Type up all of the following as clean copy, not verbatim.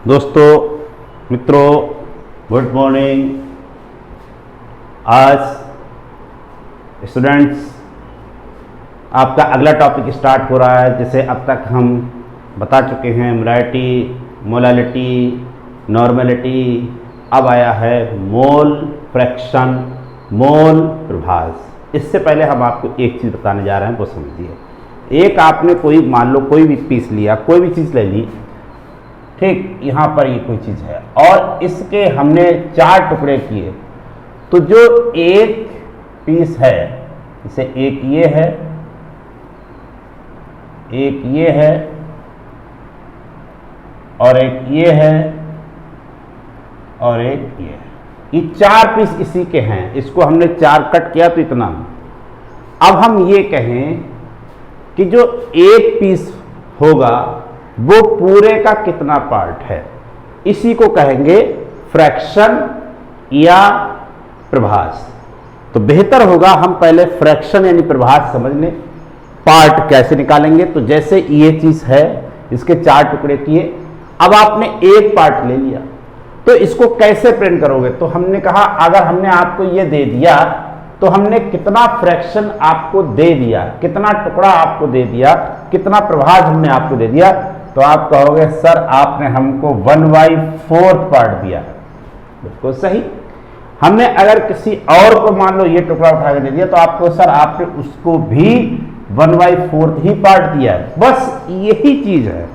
दोस्तों, मित्रों, good morning. आज स्टूडेंट्स आपका अगला टॉपिक स्टार्ट हो रहा है। जैसे अब तक हम बता चुके हैं मोलैरिटी, मोलालिटी, नॉर्मेलिटी, अब आया है मोल फ्रैक्शन, मोल प्रभास। इससे पहले हम आपको एक चीज़ बताने जा रहे हैं, वो समझिए। एक आपने कोई मान लो कोई भी पीस लिया, कोई भी चीज़ ले ली, ठीक, यहाँ पर ये कोई चीज़ है और इसके हमने 4 टुकड़े किए, तो जो एक पीस है, इसे एक ये है, एक ये है और एक ये है और एक ये है। ये 4 पीस इसी के हैं। इसको हमने 4 कट किया तो इतना। अब हम ये कहें कि जो एक पीस होगा वो पूरे का कितना पार्ट है, इसी को कहेंगे फ्रैक्शन या प्रभास। तो बेहतर होगा हम पहले फ्रैक्शन यानी प्रभास समझ लें। पार्ट कैसे निकालेंगे, तो जैसे ये चीज़ है, इसके 4 टुकड़े किए, अब आपने एक पार्ट ले लिया, तो इसको कैसे प्रिंट करोगे। तो हमने कहा अगर हमने आपको ये दे दिया तो हमने कितना फ्रैक्शन आपको दे दिया, कितना टुकड़ा आपको दे दिया, कितना प्रभास हमने आपको दे दिया, तो आप कहोगे सर आपने हमको 1/4 पार्ट दिया। बिल्कुल सही। हमने अगर किसी और को मान लो ये टुकड़ा उठा के दे दिया, तो आपको सर आपने उसको भी 1/4 ही पार्ट दिया है। बस यही चीज है।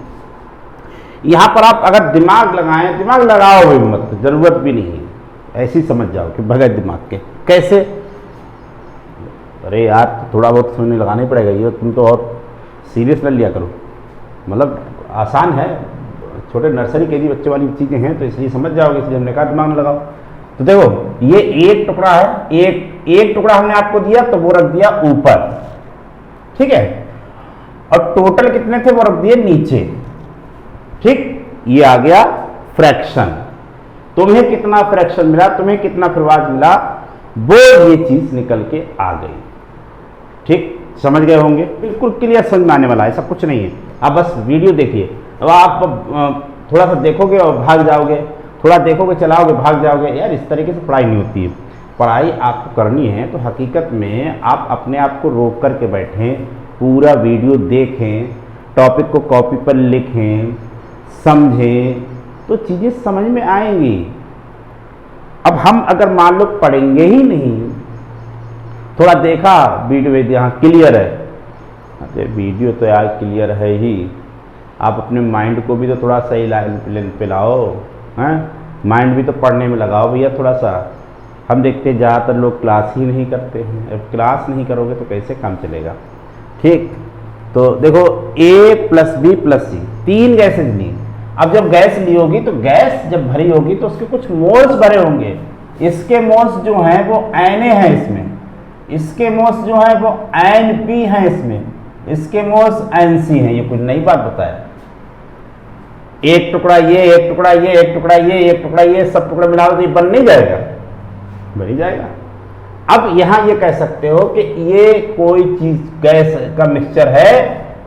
यहां पर आप अगर दिमाग लगाएं, दिमाग लगाओ भी मत, जरूरत भी नहीं है, ऐसी समझ जाओ कि बगैर दिमाग के। कैसे? अरे यार थोड़ा बहुत सोने लगाना ही पड़ेगा, ये तुम तो और सीरियस न लिया करो। मतलब आसान है, छोटे नर्सरी के लिए बच्चे वाली चीज़ें हैं, तो इसलिए समझ जाओगे, इसलिए हमने कहा दिमाग में लगाओ। तो देखो ये एक टुकड़ा है, एक टुकड़ा हमने आपको दिया तो वो रख दिया ऊपर, ठीक है, और टोटल कितने थे वो रख दिए नीचे, ठीक। ये आ गया फ्रैक्शन। तुम्हें कितना फ्रैक्शन मिला, तुम्हें कितना प्रभास मिला, वो ये चीज निकल के आ गई, ठीक। समझ गए होंगे, बिल्कुल क्लियर समझ में आने वाला है, ऐसा कुछ नहीं है। आप बस वीडियो देखिए। अब आप थोड़ा सा देखोगे और भाग जाओगे, थोड़ा देखोगे चलाओगे भाग जाओगे। यार इस तरीके से पढ़ाई नहीं होती है। पढ़ाई आपको करनी है तो हकीकत में आप अपने आप को रोक करके बैठें, पूरा वीडियो देखें, टॉपिक को कॉपी पर लिखें, समझें, तो चीज़ें समझ में आएंगी। अब हम अगर मान लो पढ़ेंगे ही नहीं, थोड़ा देखा वीडियो यहाँ क्लियर है, अरे वीडियो तो यार क्लियर है ही, आप अपने माइंड को भी तो थोड़ा सही लाइन पे लाओ, हैं, माइंड भी तो पढ़ने में लगाओ भैया थोड़ा सा। हम देखते हैं ज़्यादातर लोग क्लास ही नहीं करते हैं। अब क्लास नहीं करोगे तो कैसे काम चलेगा, ठीक। तो देखो A + B + C 3 गैसेज ली। अब जब गैस ली होगी तो गैस जब भरी होगी तो उसके कुछ मोल्स भरे होंगे। इसके मोल्स जो हैं वो Na हैं इसमें, इसके मोल्स जो हैं वो Np हैं इसमें, इसके मोल्स Nc हैं। ये कोई नई बात बताया? एक टुकड़ा ये, एक टुकड़ा ये, एक टुकड़ा ये, एक टुकड़ा ये, सब टुकड़ा मिला तो ये बन नहीं जाएगा, बन ही जाएगा। अब यहां ये कह सकते हो कि ये कोई चीज गैस का मिक्सचर है,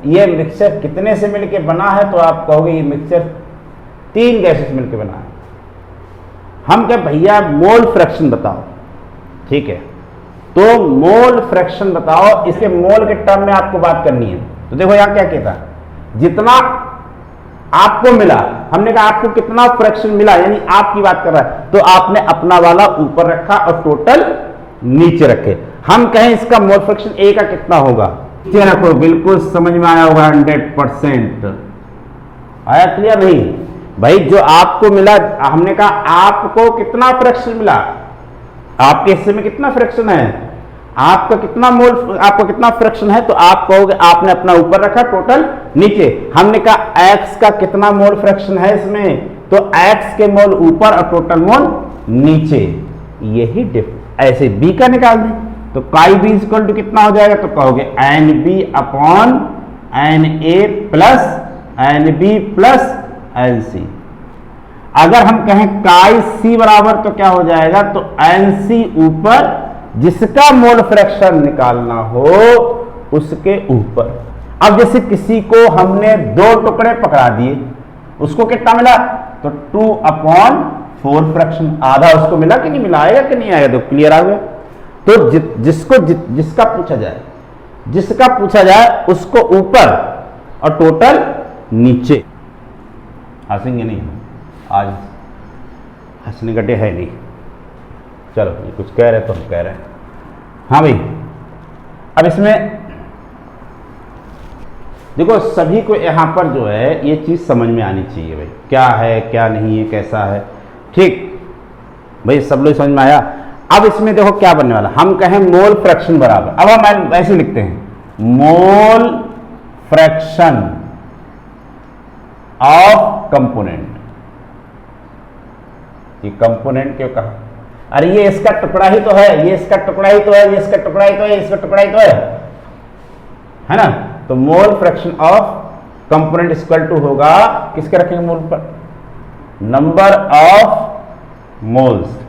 ये मिक्सचर कितने से मिलके बना है, तो आप कहोगे ये मिक्सचर 3 गैसेस मिलके बना है। हम क्या भैया मोल फ्रैक्शन बताओ, ठीक है, तो मोल फ्रैक्शन बताओ, इसके मोल के टर्म में आपको बात करनी है। तो देखो यहां क्या कहता है, जितना आपको मिला, हमने कहा आपको कितना फ्रैक्शन मिला, यानी आपकी बात कर रहा है, तो आपने अपना वाला ऊपर रखा और टोटल नीचे रखे। हम कहें इसका मोल फ्रैक्शन A का कितना होगा, नीचे रखो, बिल्कुल समझ में आया होगा, 100%। आया क्लियर? नहीं भाई, जो आपको मिला, हमने कहा आपको कितना फ्रैक्शन मिला, आपके हिस्से में कितना फ्रैक्शन है, आपका कितना मोल, आपका कितना फ्रैक्शन है, तो आप कहोगे आपने अपना ऊपर रखा, टोटल नीचे। हमने कहा x का कितना मोल फ्रैक्शन है इसमें, तो x के मोल ऊपर और टोटल मोल नीचे। यही ऐसे b का निकाल दें, तो काई b = कितना हो जाएगा, तो कहोगे Nb/Na + Nb + Nc। अगर हम कहें काई c बराबर, तो क्या हो जाएगा, तो Nc ऊपर, जिसका मोल फ्रैक्शन निकालना हो उसके ऊपर। अब जैसे किसी को हमने 2 टुकड़े पकड़ा दिए, उसको कितना मिला, तो 2/4 फ्रैक्शन, आधा उसको मिला कि नहीं मिला, आएगा कि नहीं आएगा, तो क्लियर आ गया। तो जिसका पूछा जाए उसको ऊपर और टोटल नीचे। हंसेंगे नहीं, आज हंसने का डे है नहीं। चलो ये कुछ कह रहे तो हम कह रहे हैं। हाँ भाई, अब इसमें देखो सभी को यहाँ पर जो है ये चीज़ समझ में आनी चाहिए भाई, क्या है क्या नहीं है कैसा है, ठीक भाई, सब लोग समझ में आया। अब इसमें देखो क्या बनने वाला, हम कहें मोल फ्रैक्शन बराबर, अब हम ऐसे लिखते हैं मोल फ्रैक्शन ऑफ कंपोनेंट। ये कंपोनेंट क्यों कहा, अरे ये इसका टुकड़ा ही तो है, ये इसका टुकड़ा ही तो है, ये इसका टुकड़ा ही तो है, इसका टुकड़ा ही तो है ना। तो mole fraction of component equal to होगा, किसके रखेंगे मोल पर, number of moles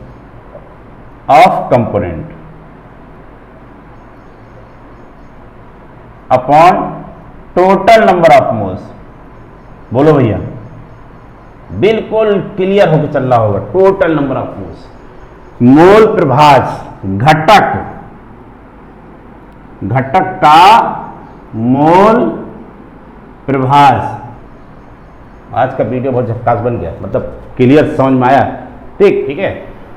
of component upon total number of moles. बोलो भैया, बिल्कुल क्लियर होकर चल रहा होगा, total number of moles. Mole प्रभाज घटक का मोल प्रभाज। आज का वीडियो बहुत झक्कास बन गया, मतलब क्लियर समझ में आया, ठीक है।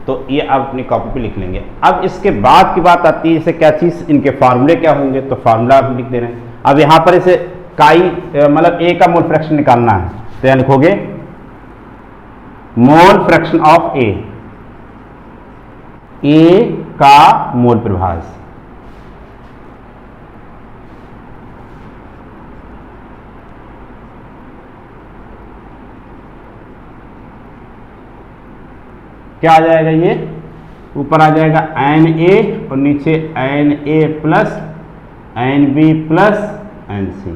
तो ये आप अपनी कॉपी पे लिख लेंगे। अब इसके बाद की बात आती है, इसे क्या चीज, इनके फार्मूले क्या होंगे, तो फार्मूला आप लिख दे रहे हैं। अब यहां पर इसे काई मतलब ए का मोल फ्रैक्शन निकालना है, तो यहां लिखोगे मोल फ्रैक्शन ऑफ ए का मोल प्रभाज। क्या आ जाएगा, ये ऊपर आ जाएगा Na और नीचे Na plus Nb plus Nc।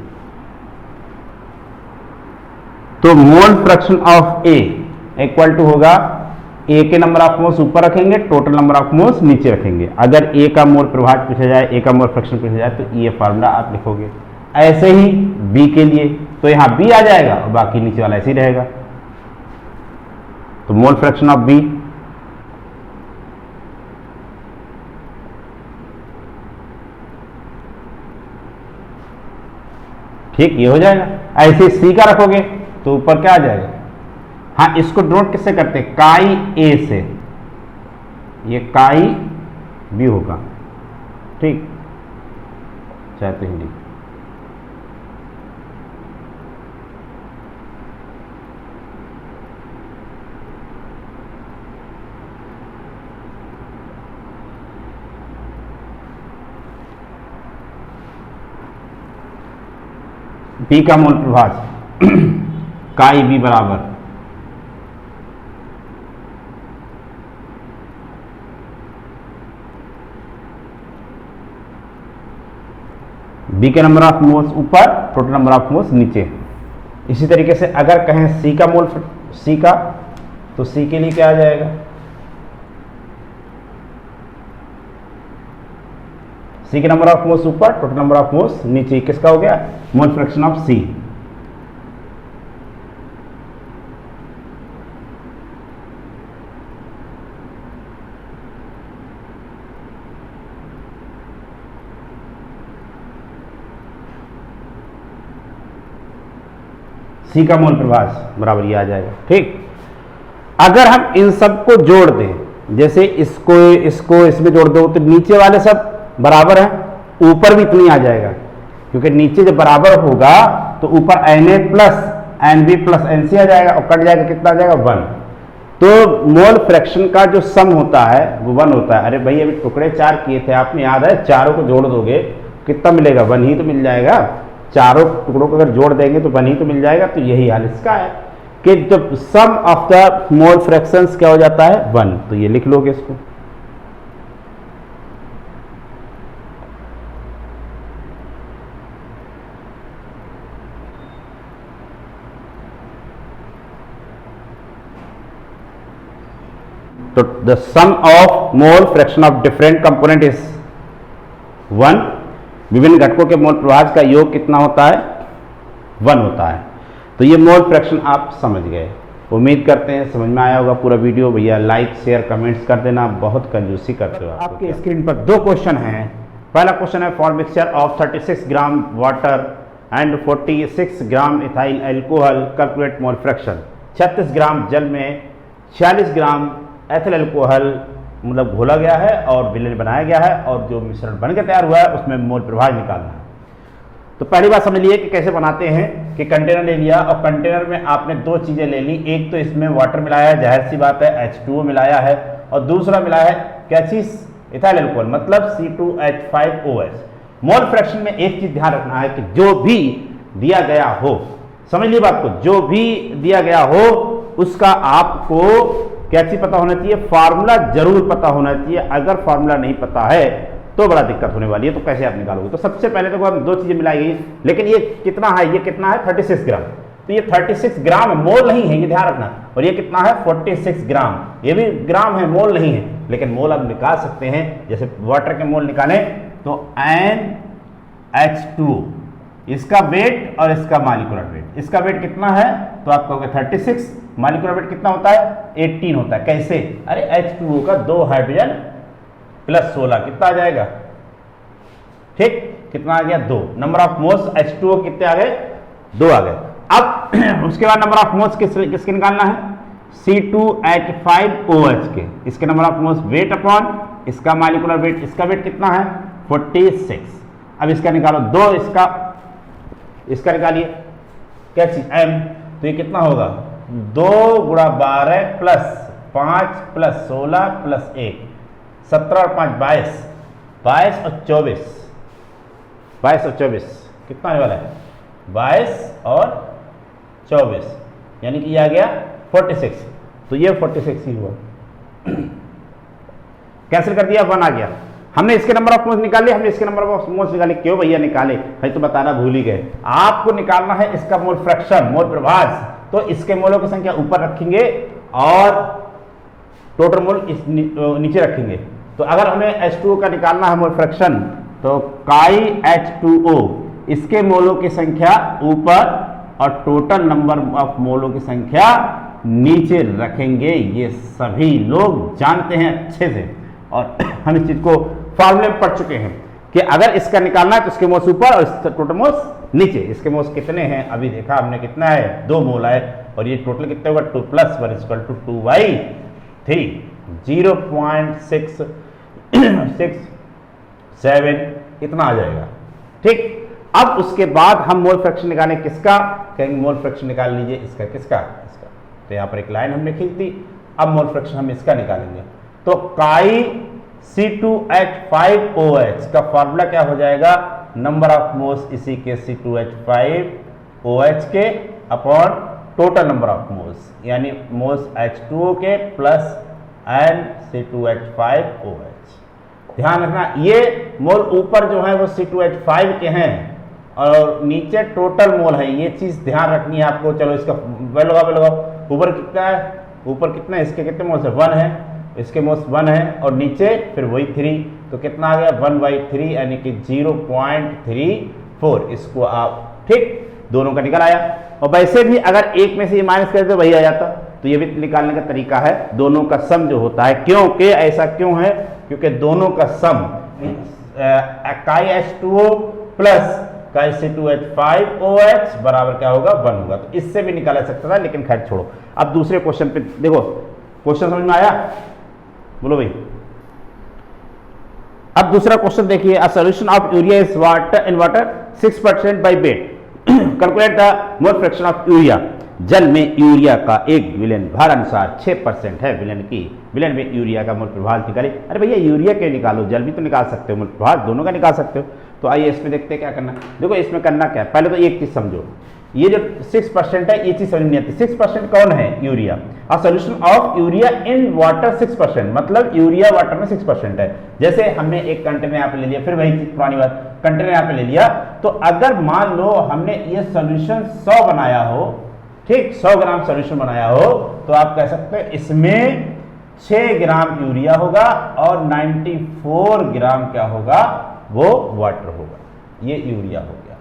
तो mole fraction of A equal to होगा, ए के नंबर ऑफ मोल्स ऊपर रखेंगे, टोटल नंबर ऑफ मोल्स नीचे रखेंगे। अगर ए का मोल प्रभाज पूछा जाए, ए का मोल फ्रैक्शन पूछा जाए, तो ये फार्मूला आप लिखोगे। ऐसे ही बी के लिए, तो यहां बी आ जाएगा और बाकी नीचे वाला ऐसे ही रहेगा। तो मोल फ्रैक्शन ऑफ बी ठीक, ये हो जाएगा। ऐसे सी का रखोगे तो ऊपर क्या आ जाएगा, हाँ इसको नोट किससे करते हैं, काई ए से, ये काई बी होगा, ठीक, चाहते हैं लिख। बी का मोल प्रभाज काई बी बराबर बी के नंबर ऑफ मोल्स ऊपर, टोटल नंबर ऑफ मोल्स नीचे। इसी तरीके से अगर कहें सी का मोल, सी का, तो सी के लिए क्या आ जाएगा, सी के नंबर ऑफ मोल्स ऊपर, टोटल नंबर ऑफ मोल्स नीचे। किसका हो गया, मोल फ्रैक्शन ऑफ सी। सी का मोल प्रभाज बराबर ये आ जाएगा, ठीक। अगर हम इन सब को जोड़ दें, जैसे इसको इसको इसमें जोड़ दो, तो नीचे वाले सब बराबर हैं, ऊपर भी इतनी आ जाएगा, क्योंकि नीचे जब बराबर होगा तो ऊपर Na plus Nb plus Nc आ जाएगा और कट जाएगा, कितना आ जाएगा, 1। तो मोल फ्रैक्शन का जो सम होता है वो 1 होता है। अरे भाई अभी टुकड़े 4 किए थे आपने, याद है, चारों को जोड़ दोगे कितना मिलेगा, 1 ही तो मिल जाएगा। चारों टुकड़ों को अगर जोड़ देंगे तो 1 ही तो मिल जाएगा। तो यही हाल इसका है कि जब सम ऑफ द मोल फ्रैक्शंस क्या हो जाता है, 1। तो ये लिख लोगे इसको। तो the sum of mole fraction of different component is 1। विभिन्न घटकों के मोल प्रभाज का योग कितना होता है, 1 होता है। तो ये मोल फ्रैक्शन आप समझ गए। उम्मीद करते हैं समझ में आया होगा पूरा वीडियो। भैया लाइक शेयर कमेंट्स कर देना, बहुत कंजूसी करते हो आपके स्क्रीन पर 2 क्वेश्चन हैं। पहला क्वेश्चन है for mixture of 36 gram water and 46 gram ethyl alcohol calculate mole fraction. 36 ग्राम जल में 46 ग्राम एथिल अल्कोहल मतलब घोला गया है और विलेन बनाया गया है, और जो मिश्रण बन के तैयार हुआ है उसमें मोल प्रवाह निकालना है। तो पहली बात समझ लिए कि कैसे बनाते हैं कि कंटेनर ले लिया और कंटेनर में आपने 2 चीज़ें ले ली। एक तो इसमें वाटर मिलाया है, जाहिर सी बात है H2O मिलाया है, और दूसरा मिलाया है क्या चीज़, इथाइल अल्कोहल मतलब C2H5OH। मोल फ्रैक्शन में एक चीज़ ध्यान रखना है कि जो भी दिया गया हो, समझ ली बात को, जो भी दिया गया हो उसका आपको क्या चीज़ पता होना चाहिए, फार्मूला जरूर पता होना चाहिए। अगर फार्मूला नहीं पता है तो बड़ा दिक्कत होने वाली है। तो कैसे आप निकालोगे? तो सबसे पहले तो हम 2 चीज़ें मिलाई गई, लेकिन ये कितना है, ये कितना है 36 ग्राम। तो ये 36 ग्राम मोल नहीं है, ये ध्यान रखना। और ये कितना है 46 ग्राम, ये भी ग्राम है, मोल नहीं है। लेकिन मोल आप निकाल सकते हैं, जैसे वाटर के मोल निकालें तो NH2O, इसका वेट और इसका मॉलिक्यूलर वेट। इसका वेट कितना है तो आप कहोगे 36, मॉलिक्यूलर वेट कितना होता है 18 होता है। कैसे? अरे H2O का 2 हाइड्रोजन प्लस 16 कितना आ जाएगा, ठीक, कितना आ गया 2। नंबर ऑफ मोल्स H2O कितने आ गए, 2 आ गए। अब उसके बाद नंबर ऑफ मोल्स किसके निकालना है, C2H5OH के। इसके number of moles weight upon इसका मॉलिक्यूलर वेट, इसका वेट कितना है 46। अब इसका निकालो 2, इसका निकालिए क्या चीज M, तो ये कितना होगा 2 गुणा 12 प्लस 5 प्लस 16 प्लस 1, 17 और 5 22, 22 और 24, 22 और 24 कितना आने वाला है 22 और 24, यानी कि ये आ गया 46। तो ये 46 ही हुआ, कैंसिल कर दिया, 1 आ गया। हमने इसके नंबर ऑफ मोल्स निकाले, हमने इसके नंबर ऑफ मोल्स निकाले। क्यों भैया निकाले भाई, तो बताना भूल ही गए। आपको निकालना है इसका मोल फ्रैक्शन, मोल प्रभाज। तो इसके मोलों की संख्या ऊपर रखेंगे और टोटल मोल नीचे रखेंगे। तो अगर हमें H2O का निकालना है मोल फ्रैक्शन, तो काई H2O इसके मोलों की संख्या ऊपर और टोटल नंबर ऑफ मोलों की संख्या नीचे रखेंगे। ये सभी लोग जानते हैं अच्छे से, और हम इस चीज को फॉर्मूले में पढ़ चुके हैं कि अगर इसका निकालना है तो इसके मोल्स ऊपर और इसका टोटल मोल्स नीचे। इसके मोल्स कितने हैं अभी देखा हमने, कितना है 2 मोल है, और ये टोटल कितने होगा 2 + 1 = 2/3, 0.667 इतना आ जाएगा, ठीक। अब उसके बाद हम मोल फ्रैक्शन निकालें किसका, कहेंगे मोल फ्रैक्शन निकाल लीजिए इसका, किसका, इसका। तो यहाँ पर एक लाइन हमने खींच दी। अब मोल फ्रैक्शन हम इसका निकालेंगे, तो काई C2H5OH का फॉर्मूला क्या हो जाएगा, नंबर ऑफ मोल्स इसी के C2H5OH के upon total number of moles, यानी मोल्स H2O के प्लस N C2H5OH। ध्यान रखना ये मोल ऊपर जो है वो C2H5 के हैं और नीचे टोटल मोल है, ये चीज ध्यान रखनी है आपको। चलो इसका लगाओ, ऊपर कितना है, ऊपर कितना है, इसके कितने मोल्स है 1 है, इसके मोल्स 1 है, और नीचे फिर वही 3, तो कितना आ गया 1/3 यानी कि 0.34। इसको आप ठीक दोनों का निकल आया। और वैसे भी अगर एक में से ये माइनस कर दे वही आ जाता, तो ये भी निकालने का तरीका है, दोनों का सम जो होता है। क्योंकि ऐसा क्यों है, क्योंकि दोनों का सम काई H2O प्लस काई C2H5OH बराबर क्या होगा 1 होगा। तो इससे भी निकाला सकता था, लेकिन खैर छोड़ो। अब दूसरे क्वेश्चन पे देखो, क्वेश्चन समझ में आया, बोलो भाई। अब दूसरा क्वेश्चन देखिए, a solution of urea is water in water 6% by weight, calculate the mole fraction of urea. जल में यूरिया का 1 विलेन भार अनुसार 6% है विलेन में यूरिया का मोल प्रभाव निकाले। अरे भैया यूरिया क्यों निकालो, जल भी तो निकाल सकते हो, मोल प्रभाव दोनों का निकाल सकते हो। तो आइए इसमें देखते हैं क्या करना। देखो इसमें करना क्या है, पहले तो एक चीज समझो, ये जो 6% है ये चीज समझ नहीं आती। 6% कौन है, urea. A solution of urea in water 6%, मतलब यूरिया वाटर में 6% है। जैसे हमने एक कंटेनर यहाँ पे ले लिया, फिर वही पुरानी बात, कंटेनर यहाँ पे ले लिया, तो अगर मान लो हमने ये सॉल्यूशन 100 बनाया हो, ठीक 100 ग्राम सॉल्यूशन बनाया हो, तो आप कह सकते हैं इसमें 6 ग्राम यूरिया होगा और 94 ग्राम क्या होगा, वो वाटर होगा। ये यूरिया हो गया।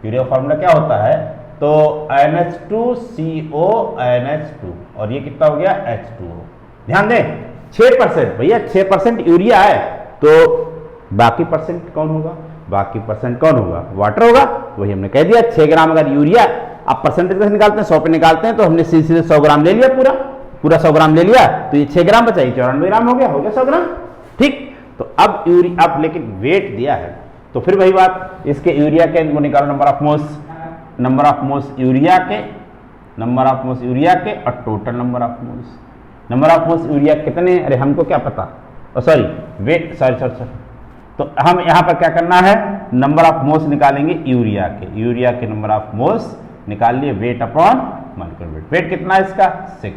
यूरिया फॉर्मूला क्या होता है, तो NH2CO NH2 और ये कितना हो गया H2O। ध्यान दें 6% भैया 6% यूरिया है, तो बाकी परसेंट कौन होगा? बाकी परसेंट कौन होगा? वाटर होगा। वही हमने कह दिया 6 ग्राम अगर यूरिया, अब परसेंटेज कैसे निकालते हैं? 100 पे निकालते हैं, तो हमने सीधे 100 ग्राम ले लिया, पूरा 100 ग्राम ले लिया, तो ये 6 ग्राम बचा, ये 94 ग्राम हो गया 100 ग्राम। ठीक, तो अब अब लेकिन वेट दिया है, तो फिर वही बात, इसके यूरिया के वो निकालो नंबर ऑफ मोल्स यूरिया के, नंबर ऑफ मोल्स यूरिया के और total number of moles. Number of moles urea कितने? अरे हमको क्या पता, सॉरी वेट, सॉरी। तो हम यहाँ पर क्या करना है? नंबर ऑफ मोल्स निकालेंगे यूरिया के नंबर ऑफ मोल्स निकाल लिए, weight upon molecular weight. Weight कितना है इसका? 6।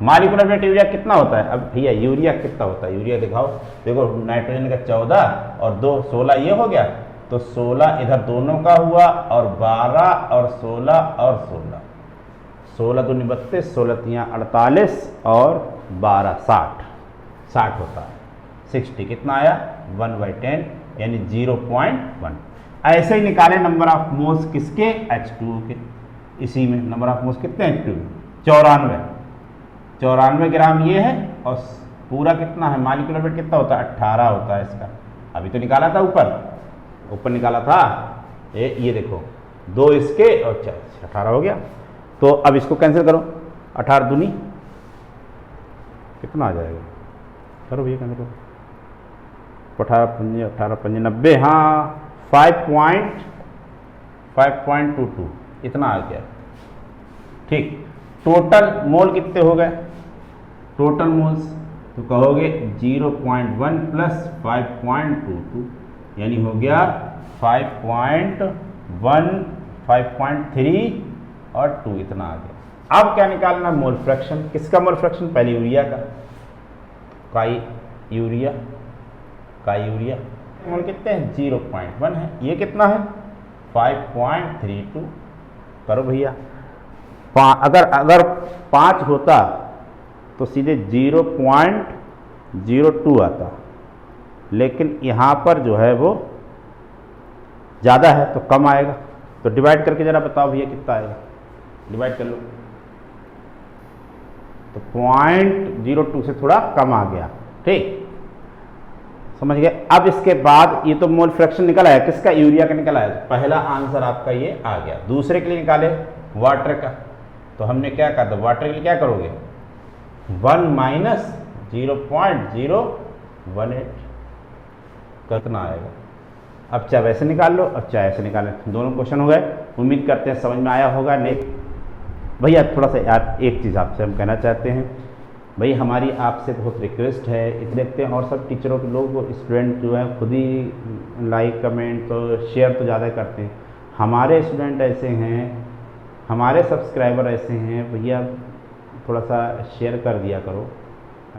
मॉलिक्यूलर वेट यूरिया कितना होता है? अब भैया यूरिया कितना होता है? यूरिया दिखाओ, देखो नाइट्रोजन का 14 और 2 16 ये हो गया, तो 16 इधर दोनों का हुआ और 12 और 16 और 16 दूनी 32, 16 तियाँ 48 और 12 60 होता है। 60 कितना आया? 1/10 यानी 0.1। ऐसे ही निकाले नंबर ऑफ मोल्स किसके? H2O के। इसी में नंबर ऑफ मोल्स कितने H2O? 94 ग्राम ये है, और पूरा कितना है? मॉलिक्यूलर वेट कितना होता है? 18 होता है इसका। अभी तो निकाला था ऊपर निकाला था, ये देखो 2 इसके और 4 18 हो गया। तो अब इसको कैंसिल करो, 18 दूनी कितना आ जाएगा? करो भैया कैंसिल करो, 18 पंजे 90, हाँ 5.22 इतना आ गया। ठीक, टोटल मोल कितने हो गए? टोटल मोल्स तो कहोगे 0.1 प्लस 5.22 यानी हो गया 5.1, 5.3 और 2 इतना आ गया। अब क्या निकालना? Mole fraction. किसका मोल फ्रैक्शन? पहले यूरिया का यूरिया मोल कितने हैं? 0.1 है। ये कितना है? 5.32। करो भैया, अगर 5 होता तो सीधे 0.02 आता, लेकिन यहाँ पर जो है वो ज़्यादा है तो कम आएगा। तो डिवाइड करके ज़रा बताओ भैया कितना आएगा? डिवाइड कर लो, तो 0.02 से थोड़ा कम आ गया। ठीक, समझ गए? अब इसके बाद ये तो मोल फ्रैक्शन निकला है, किसका? यूरिया का निकला है। तो पहला आंसर आपका ये आ गया। दूसरे के लिए निकाले वाटर का, तो हमने क्या कहा था? वाटर के लिए क्या करोगे? 1 माइनस 0.018 कितना आएगा? अब चाहे वैसे निकाल लो, अब चाहे ऐसे निकालें, दोनों क्वेश्चन हो गए। उम्मीद करते हैं समझ में आया होगा। नहीं भैया थोड़ा सा यार एक चीज़ आपसे हम कहना चाहते हैं, भाई हमारी आपसे बहुत रिक्वेस्ट है, देखते हैं और सब टीचरों के लोग स्टूडेंट जो हैं खुद ही लाइक कमेंट तो शेयर तो ज़्यादा करते हैं। हमारे स्टूडेंट ऐसे हैं, हमारे सब्सक्राइबर ऐसे हैं, भैया थोड़ा सा शेयर कर दिया करो।